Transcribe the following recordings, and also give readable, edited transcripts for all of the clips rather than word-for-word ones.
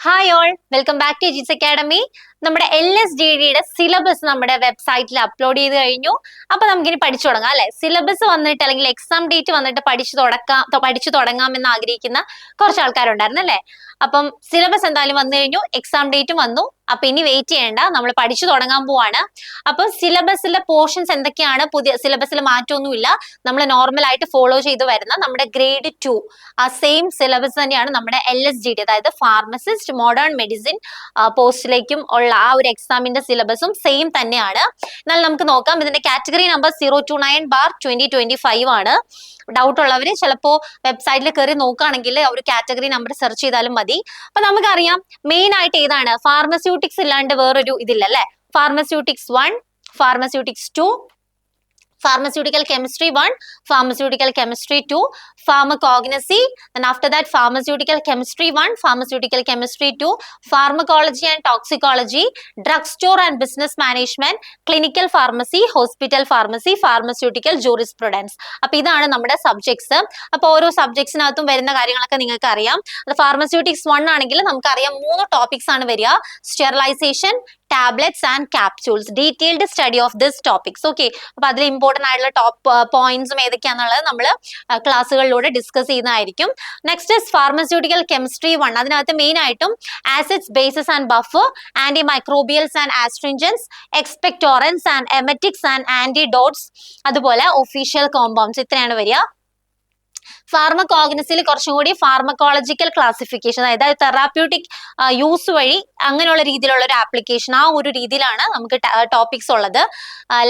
Hi all, welcome back to Aegis academy. നമ്മുടെ LSDDയുടെ syllabus നമ്മുടെ വെബ്സൈറ്റിൽ അപ്ലോഡ് ചെയ്ത് കഴിഞ്ഞു. അപ്പൊ നമുക്കിനി പഠിച്ചു തുടങ്ങാം അല്ലെ. സിലബസ് വന്നിട്ട് അല്ലെങ്കിൽ എക്സാം ഡേറ്റ് വന്നിട്ട് പഠിച്ചു തുടങ്ങാം എന്ന് ആഗ്രഹിക്കുന്ന കുറച്ച് ആൾക്കാരുണ്ടായിരുന്നു അല്ലെ. അപ്പം സിലബസ് എന്തായാലും വന്നു കഴിഞ്ഞു, എക്സാം ഡേറ്റും വന്നു. അപ്പൊ ഇനി വെയിറ്റ് ചെയ്യേണ്ട, നമ്മൾ പഠിച്ചു തുടങ്ങാൻ പോവാണ്. അപ്പൊ സിലബസിലെ പോർഷൻസ് എന്തൊക്കെയാണ്? പുതിയ സിലബസിൽ മാറ്റമൊന്നുമില്ല, നമ്മൾ നോർമൽ ആയിട്ട് ഫോളോ ചെയ്ത് വരുന്ന നമ്മുടെ ഗ്രേഡ് 2 ആ സെയിം സിലബസ് തന്നെയാണ് നമ്മുടെ LSDD, അതായത് ഫാർമസിസ്റ്റ് മോഡേൺ മെഡിസിൻ പോസ്റ്റിലേക്കും ഉള്ള ആ ഒരു എക്സാമിന്റെ സിലബസും സെയിം തന്നെയാണ്. എന്നാൽ നമുക്ക് നോക്കാം. ഇതിന്റെ കാറ്റഗറി നമ്പർ 029/2025 ആണ്. ഡൗട്ട് ഉള്ളവര് ചിലപ്പോ വെബ്സൈറ്റിൽ കയറി നോക്കുകയാണെങ്കിൽ ഒരു കാറ്റഗറി നമ്പർ സെർച്ച് ചെയ്താലും മതി. അപ്പൊ നമുക്കറിയാം മെയിൻ ആയിട്ട് ഏതാണ്? ഫാർമസ്യൂട്ടിക്സ് ഇല്ലാണ്ട് വേറൊരു ഇതില്ല അല്ലെ. Pharmaceutics 1, pharmaceutics 2, pharmaceutical chemistry 1, pharmaceutical chemistry 2, pharmacognosy, and after that pharmaceutical chemistry 1, pharmaceutical chemistry 2, pharmacology and toxicology, drugstore and business management, clinical pharmacy, hospital pharmacy, pharmaceutical jurisprudence. അപ്പൊ ഇതാണ് നമ്മുടെ സബ്ജക്ട്സ്. അപ്പൊ ഓരോ സബ്ജക്ട്സിനകത്തും വരുന്ന കാര്യങ്ങളൊക്കെ നിങ്ങൾക്ക് അറിയാം. ഫാർമസ്യൂട്ടിക്സ് 1 ആണെങ്കിൽ നമുക്കറിയാം 3 ടോപ്പിക്സ് ആണ് വരിക: sterilisation, tablets and capsules. Detailed study of this topics. Okay, അപ്പൊ അതിൽ ഇമ്പോർട്ടന്റ് ആയിട്ടുള്ള ടോപ്പ് പോയിന്റ്സും ഏതൊക്കെയാണെന്നുള്ളത് നമ്മൾ ക്ലാസ്സുകളിലൂടെ ഡിസ്കസ് ചെയ്യുന്നതായിരിക്കും. Next is pharmaceutical chemistry 1. അതിനകത്ത് മെയിൻ ആയിട്ടും acids, bases and buffer, anti microbials and astringents, expectorants and emetics and antidotes, അതുപോലെ ഒഫീഷ്യൽ കോമ്പൗണ്ട്സ്, ഇത്രയാണ് വരിക. ഫാർമകോഗ്നസിൽ കുറച്ചും കൂടി ഫാർമക്കോളജിക്കൽ ക്ലാസിഫിക്കേഷൻ, അതായത് തെറാപ്യൂട്ടിക് യൂസ് വഴി അങ്ങനെയുള്ള രീതിയിലുള്ള ഒരു ആപ്ലിക്കേഷൻ, ആ ഒരു രീതിയിലാണ് നമുക്ക് ടോപ്പിക്സ് ഉള്ളത്.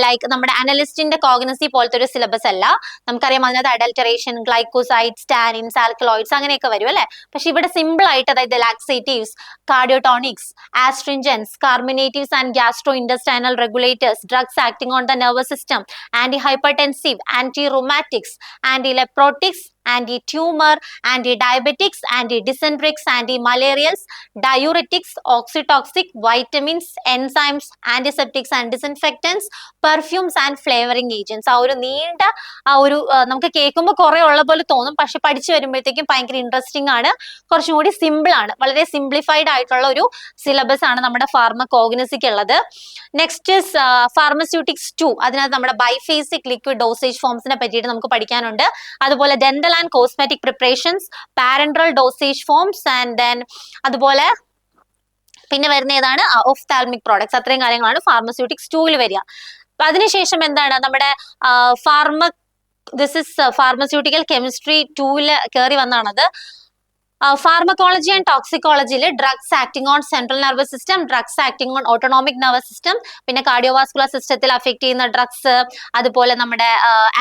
ലൈക്ക് നമ്മുടെ അനലിസ്റ്റിന്റെ കോഗ്നസി പോലത്തെ ഒരു സിലബസ് അല്ല. നമുക്കറിയാം അതിനകത്ത് അഡൽറ്ററേഷൻ, ഗ്ലൈക്കോസൈഡ്സ്, ടാനിൻസ്, ആൽക്കലോയിഡ്സ് അങ്ങനെയൊക്കെ വരും അല്ലെ. പക്ഷെ ഇവിടെ സിമ്പിൾ ആയിട്ട്, അതായത് laxatives, cardiotonics, astringents, carminatives and gastrointestinal regulators, drugs acting on the nervous system, anti hypertensive, anti rheumatics, anti leprotics, anti-tumor, anti-diabetics, anti-dysenterics, anti-malarials, diuretics, oxytoxic, vitamins, enzymes, antiseptics and disinfectants, perfumes and flavoring agents. ആ ഒരു നീണ്ട നമുക്ക് കേൾക്കുമ്പോൾ കുറെ ഉള്ള പോലെ തോന്നും, പക്ഷെ പഠിച്ചു വരുമ്പോഴത്തേക്കും ഭയങ്കര ഇൻട്രസ്റ്റിംഗ് ആണ്, കുറച്ചും കൂടി സിമ്പിൾ ആണ്. വളരെ സിംപ്ലിഫൈഡ് ആയിട്ടുള്ള ഒരു സിലബസ് ആണ് നമ്മുടെ ഫാർമകോഗ്നസിക്ക് ഉള്ളത്. Next pharmaceutics 2. അതിനകത്ത് നമ്മുടെ ബൈഫേസിക് ലിക്വിഡ് ഡോസേജ് ഫോംസിനെ പറ്റിയിട്ട് നമുക്ക് പഠിക്കാനുണ്ട്. അതുപോലെ dental and cosmetic preparations, parental dosage forms, and then അതുപോലെ പിന്നെ വരുന്ന ഏതാണ്? Ophthalmic products. അത്രയും കാര്യങ്ങളാണ് ഫാർമസ്യൂട്ടിക്സ് 2 വരിക. അതിനുശേഷം എന്താണ് നമ്മുടെ ഫാർമസ്യൂട്ടിക്കൽ കെമിസ്ട്രി 2 കയറി വന്നാണത്. ഫാർമക്കോളജി ആൻഡ് ടോക്സിക്കോളജിയിൽ drugs acting on central nervous system, drugs acting on autonomic nervous system, പിന്നെ കാർഡിയോവാസ്കുലർ സിസ്റ്റത്തിൽ അഫക്ട് ചെയ്യുന്ന ഡ്രഗ്സ്, അതുപോലെ നമ്മുടെ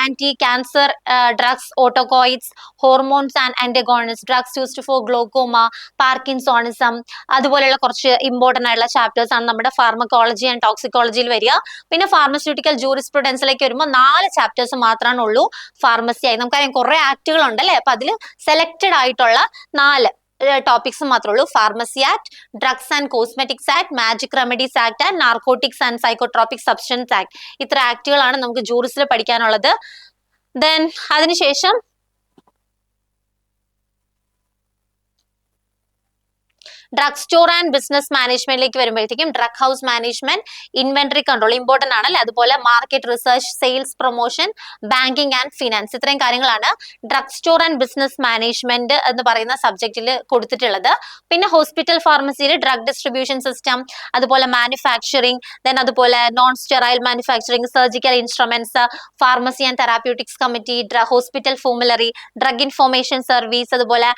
anti cancer drugs, autacoids, hormones and antagonist, drugs used for glaucoma, parkinsonism, അതുപോലെയുള്ള കുറച്ച് ഇമ്പോർട്ടന്റ് ആയിട്ടുള്ള ചാപ്റ്റേഴ്സ് ആണ് നമ്മുടെ ഫാർമക്കോളജി ആൻഡ് ടോക്സിക്കോളജിയിൽ വരിക. പിന്നെ ഫാർമസ്യൂട്ടിക്കൽ ജൂറിസ്പ്രുഡൻസിലേക്ക് വരുമ്പോൾ 4 ചാപ്റ്റേഴ്സ് മാത്രമാണ് ഉള്ളൂ ഫാർമസി ആയി. നമുക്കറിയാം കുറെ ആക്ടുകൾ ഉണ്ടല്ലേ, അപ്പൊ അതിൽ സെലക്ടഡ് ആയിട്ടുള്ള 4 ടോപ്പിക്സ് മാത്രമേ ഉള്ളൂ: pharmacy act, drugs and cosmetics act, magic remedies act and narcotics and psychotropic substance act. ഇത്ര ആക്ടുകളാണ് നമുക്ക് ജൂറിസിൽ പഠിക്കാനുള്ളത്. ദെൻ അതിനുശേഷം ഡ്രഗ് സ്റ്റോർ ആൻഡ് ബിസിനസ് മാനേജ്മെന്റിലേക്ക് വരുമ്പോഴത്തേക്കും drug house management, inventory control important ആണല്ലേ, അതുപോലെ market research, sales promotion, banking and finance, ഇത്രയും കാര്യങ്ങളാണ് drug store and business management എന്ന് പറയുന്ന സബ്ജക്റ്റിൽ കൊടുത്തിട്ടുള്ളത്. പിന്നെ ഹോസ്പിറ്റൽ ഫാർമസിയിൽ ഡ്രഗ് ഡിസ്ട്രിബ്യൂഷൻ സിസ്റ്റം, അതുപോലെ മാനുഫാക്ചറിങ്, ദെൻ അതുപോലെ non sterile manufacturing, surgical instruments, pharmacy and therapeutics committee, hospital formulary, drug information service, അതുപോലെ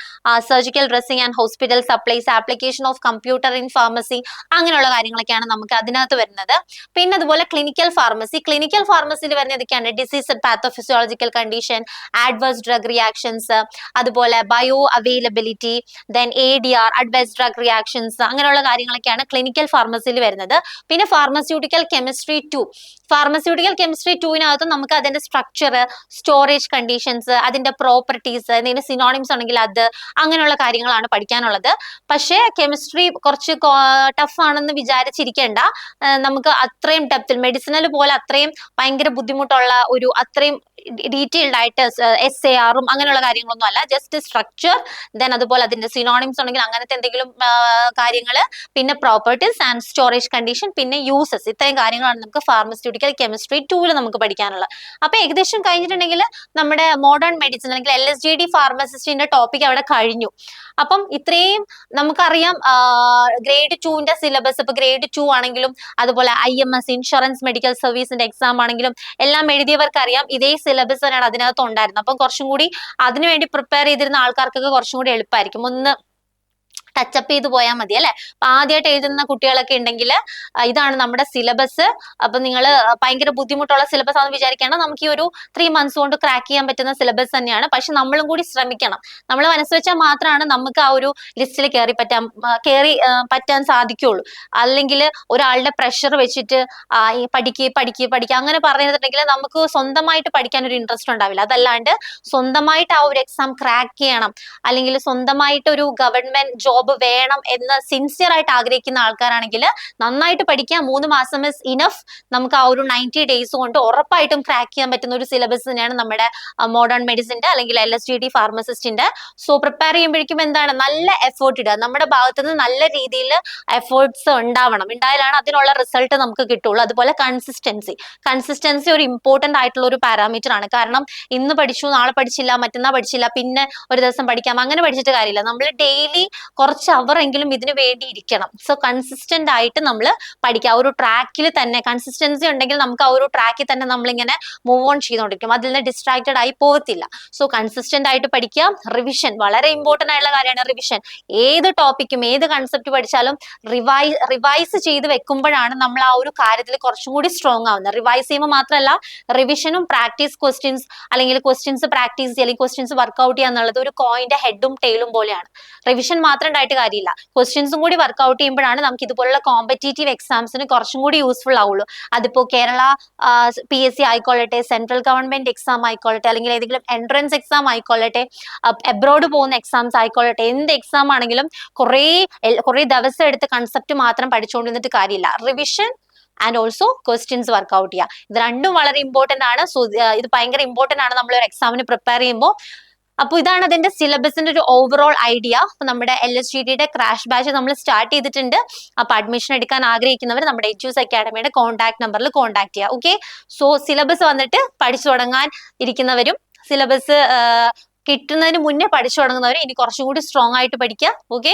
surgical dressing and hospital supplies, application of computer in pharmacy, അങ്ങനെയുള്ള കാര്യങ്ങളൊക്കെയാണ് നമുക്ക് അതിനകത്ത് വരുന്നത്. പിന്നെ അതുപോലെ ക്ലിനിക്കൽ ഫാർമസി. ക്ലിനിക്കൽ ഫാർമസിയിൽ വരുന്ന ഏതൊക്കെയാണ്? Disease pathophysiological condition, adverse drug reactions, അതുപോലെ bio availability, then ADR, adverse drug reactions, അങ്ങനെയുള്ള കാര്യങ്ങളൊക്കെയാണ് ക്ലിനിക്കൽ ഫാർമസിയിൽ വരുന്നത്. പിന്നെ ഫാർമസ്യൂട്ടിക്കൽ കെമിസ്ട്രി 2. ഫാർമസ്യൂട്ടിക്കൽ കെമിസ്ട്രി 2 നമുക്ക് അതിന്റെ സ്ട്രക്ചർ, സ്റ്റോറേജ് കണ്ടീഷൻസ്, അതിന്റെ പ്രോപ്പർട്ടീസ്, എന്തെങ്കിലും സിനോണിംസ് ഉണ്ടെങ്കിൽ അത്, അങ്ങനെയുള്ള കാര്യങ്ങളാണ് പഠിക്കാനുള്ളത്. പക്ഷേ കെമിസ്ട്രി കുറച്ച് ടഫ് ആണെന്ന് വിചാരിച്ചിരിക്കേണ്ട. നമുക്ക് അത്രയും ഡെപ്തിൽ മെഡിസിനൽ പോലെ അത്രയും ഭയങ്കര ബുദ്ധിമുട്ടുള്ള അത്രയും ഡീറ്റെയിൽഡ് ആയിട്ട് SARഉം അങ്ങനെയുള്ള കാര്യങ്ങളൊന്നും അല്ല, ജസ്റ്റ് സ്ട്രക്ചർ, ദെൻ അതുപോലെ അതിന്റെ സിനോണിംസ് ഉണ്ടെങ്കിൽ അങ്ങനത്തെ എന്തെങ്കിലും കാര്യങ്ങൾ, പിന്നെ പ്രോപ്പർട്ടീസ് ആൻഡ് സ്റ്റോറേജ് കണ്ടീഷൻ, പിന്നെ യൂസസ്, ഇത്രയും കാര്യങ്ങളാണ് നമുക്ക് ഫാർമസ്യൂട്ടിക്കൽ കെമിസ്ട്രി 2 നമുക്ക് പഠിക്കാനുള്ളത്. അപ്പൊ ഏകദേശം കഴിഞ്ഞിട്ടുണ്ടെങ്കിൽ നമ്മുടെ മോഡേൺ മെഡിസിൻ അല്ലെങ്കിൽ LSGD ഫാർമസിസ്റ്റിന്റെ ടോപ്പിക് അവിടെ കഴിഞ്ഞു. അപ്പം ഇത്രയും നമുക്കറിയാം. ഗ്രേഡ് 2ന്റെ സിലബസ് ഇപ്പൊ ഗ്രേഡ് 2 ആണെങ്കിലും അതുപോലെ IMS ഇൻഷുറൻസ് മെഡിക്കൽ സർവീസിന്റെ എക്സാം ആണെങ്കിലും എല്ലാം എഴുതിയവർക്ക് അറിയാം ഇതേ സിലബസ് തന്നെയാണ് അതിനകത്ത് ഉണ്ടായിരുന്നത്. അപ്പം കുറച്ചും കൂടി അതിനുവേണ്ടി പ്രിപ്പയർ ചെയ്തിരുന്ന ആൾക്കാർക്കൊക്കെ കുറച്ചും കൂടി എളുപ്പമായിരിക്കും, ഒന്ന് ടച്ചപ്പ് ചെയ്ത് പോയാൽ മതി അല്ലെ. അപ്പൊ ആദ്യമായിട്ട് എഴുതുന്ന കുട്ടികളൊക്കെ ഉണ്ടെങ്കിൽ ഇതാണ് നമ്മുടെ സിലബസ്. അപ്പൊ നിങ്ങൾ ഭയങ്കര ബുദ്ധിമുട്ടുള്ള സിലബസ് ആണെന്ന് വിചാരിക്കേണ്ട, നമുക്ക് ഈ ഒരു 3 months കൊണ്ട് ക്രാക്ക് ചെയ്യാൻ പറ്റുന്ന സിലബസ് തന്നെയാണ്. പക്ഷെ നമ്മളും കൂടി ശ്രമിക്കണം. നമ്മൾ മനസ്സ് വെച്ചാൽ മാത്രമാണ് നമുക്ക് ആ ഒരു ലിസ്റ്റിൽ പറ്റാൻ സാധിക്കുള്ളൂ. അല്ലെങ്കിൽ ഒരാളുടെ പ്രഷർ വെച്ചിട്ട് പഠിക്കുക അങ്ങനെ പറഞ്ഞിട്ടുണ്ടെങ്കിൽ നമുക്ക് സ്വന്തമായിട്ട് പഠിക്കാൻ ഒരു ഇൻട്രസ്റ്റ് ഉണ്ടാവില്ല. അതല്ലാണ്ട് സ്വന്തമായിട്ട് ആ ഒരു എക്സാം ക്രാക്ക് ചെയ്യണം, അല്ലെങ്കിൽ സ്വന്തമായിട്ട് ഒരു ഗവൺമെന്റ് ജോബ് വേണം എന്ന് സിൻസിയർ ആയിട്ട് ആഗ്രഹിക്കുന്ന ആൾക്കാരാണെങ്കിൽ നന്നായിട്ട് പഠിക്കാം. 3 മാസം ഇസ് ഇനഫ്. നമുക്ക് ആ ഒരു 90 days കൊണ്ട് ഉറപ്പായിട്ടും ക്രാക്ക് ചെയ്യാൻ പറ്റുന്ന ഒരു സിലബസ് തന്നെയാണ് നമ്മുടെ മോഡേൺ മെഡിസിന്റെ അല്ലെങ്കിൽ LSGD ഫാർമസിസ്റ്റിന്റെ. സോ പ്രിപ്പയർ ചെയ്യുമ്പോഴേക്കും എന്താണ്, നല്ല എഫേർട്ട് ഇടുക. നമ്മുടെ ഭാഗത്ത് നിന്ന് നല്ല രീതിയിൽ എഫേർട്സ് ഉണ്ടായാലാണ് അതിനുള്ള റിസൾട്ട് നമുക്ക് കിട്ടുള്ളൂ. അതുപോലെ കൺസിസ്റ്റൻസി ഒരു ഇമ്പോർട്ടന്റ് ആയിട്ടുള്ള ഒരു പാരാമീറ്റർ ആണ്. കാരണം ഇന്ന് പഠിച്ചു, നാളെ പഠിച്ചില്ല, മറ്റന്നാൾ പഠിച്ചില്ല, പിന്നെ ഒരു ദിവസം പഠിക്കാം, അങ്ങനെ പഠിച്ചിട്ട് കാര്യമില്ല. നമ്മൾ ഡെയിലി കുറച്ച് അവർ എങ്കിലും ഇതിനു വേണ്ടി ഇരിക്കണം. സോ കൺസിസ്റ്റന്റ് ആയിട്ട് നമ്മൾ പഠിക്കുക. ഒരു ട്രാക്കിൽ തന്നെ കൺസിസ്റ്റൻസി ഉണ്ടെങ്കിൽ നമുക്ക് ആ ഒരു ട്രാക്കിൽ തന്നെ നമ്മളിങ്ങനെ മൂവ് ഓൺ ചെയ്തുകൊണ്ടിരിക്കും, അതിൽ നിന്ന് ഡിസ്ട്രാക്റ്റഡ് ആയി പോകത്തില്ല. സോ കൺസിസ്റ്റന്റ് ആയിട്ട് പഠിക്കുക. റിവിഷൻ വളരെ ഇമ്പോർട്ടന്റ് ആയിട്ടുള്ള കാര്യമാണ്. റിവിഷൻ ഏത് ടോപ്പിക്കും ഏത് കൺസെപ്റ്റ് പഠിച്ചാലും റിവൈസ് ചെയ്ത് വെക്കുമ്പോഴാണ് നമ്മൾ ആ ഒരു കാര്യത്തിൽ കുറച്ചും കൂടി സ്ട്രോങ് ആവുന്നത്. റിവൈസ് ചെയ്യുമ്പോൾ മാത്രമല്ല, റിവിഷനും പ്രാക്ടീസ് ക്വസ്റ്റ്യൻസ് അല്ലെങ്കിൽ ക്വസ്റ്റ്യൻസ് പ്രാക്ടീസ് ചെയ്യുക അല്ലെങ്കിൽ ക്വസ്റ്റ്യൻസ് വർക്ക്ഔട്ട് ചെയ്യുക എന്നുള്ളത് ഒരു കോയിന്റെ ഹെഡും ടെയിലും പോലെയാണ്. റിവിഷൻ മാത്രം ഉണ്ടായിട്ട് കാര്യമില്ല, ക്വസ്റ്റ്യൻസും കൂടി വർക്ക്ഔട്ട് ചെയ്യുമ്പോഴാണ് നമുക്ക് ഇതുപോലുള്ള കോമ്പറ്റേറ്റീവ് എക്സാംസിന് കുറച്ചും കൂടി യൂസ്ഫുൾ ആവുള്ളൂ. അതിപ്പോ കേരള PSC ആയിക്കൊള്ളട്ടെ, സെൻട്രൽ ഗവൺമെന്റ് എക്സാം ആയിക്കൊള്ളട്ടെ, അല്ലെങ്കിൽ ഏതെങ്കിലും എൻട്രൻസ് എക്സാം ആയിക്കൊള്ളട്ടെ, അബ്രോഡ് പോകുന്ന എക്സാംസ് ആയിക്കൊള്ളട്ടെ, എന്ത് എക്സാം ആണെങ്കിലും കുറേ ദിവസം എടുത്ത് കൺസെപ്റ്റ് മാത്രം പഠിച്ചുകൊണ്ടിരുന്നിട്ട് കാര്യമില്ല. Revision and also questions work out ചെയ്യുക. ഇത് രണ്ടും വളരെ ഇമ്പോർട്ടന്റ് ആണ്. സോ ഇത് ഭയങ്കര ഇമ്പോർട്ടന്റ് ആണ് നമ്മൾ ഒരു എക്സാമിന് പ്രിപ്പയർ ചെയ്യുമ്പോൾ. അപ്പോൾ ഇതാണ് അതിന്റെ സിലബസിന്റെ ഒരു ഓവറോൾ ഐഡിയ. അപ്പൊ നമ്മുടെ LSGDയുടെ ക്രാഷ് ബാച്ച് നമ്മൾ സ്റ്റാർട്ട് ചെയ്തിട്ടുണ്ട്. അപ്പൊ അഡ്മിഷൻ എടുക്കാൻ ആഗ്രഹിക്കുന്നവർ നമ്മുടെ എജ്യൂസ് അക്കാഡമിയുടെ കോൺടാക്ട് നമ്പറിൽ കോൺടാക്ട് ചെയ്യുക. ഓക്കെ, സോ സിലബസ് വന്നിട്ട് പഠിച്ചു തുടങ്ങാൻ ഇരിക്കുന്നവരും സിലബസ് കിട്ടുന്നതിന് മുന്നേ പഠിച്ചു തുടങ്ങുന്നവരും ഇനി കുറച്ചും കൂടി സ്ട്രോങ് ആയിട്ട് പഠിക്കുക. Okay,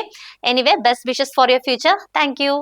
anyway best wishes for your future. Thank you.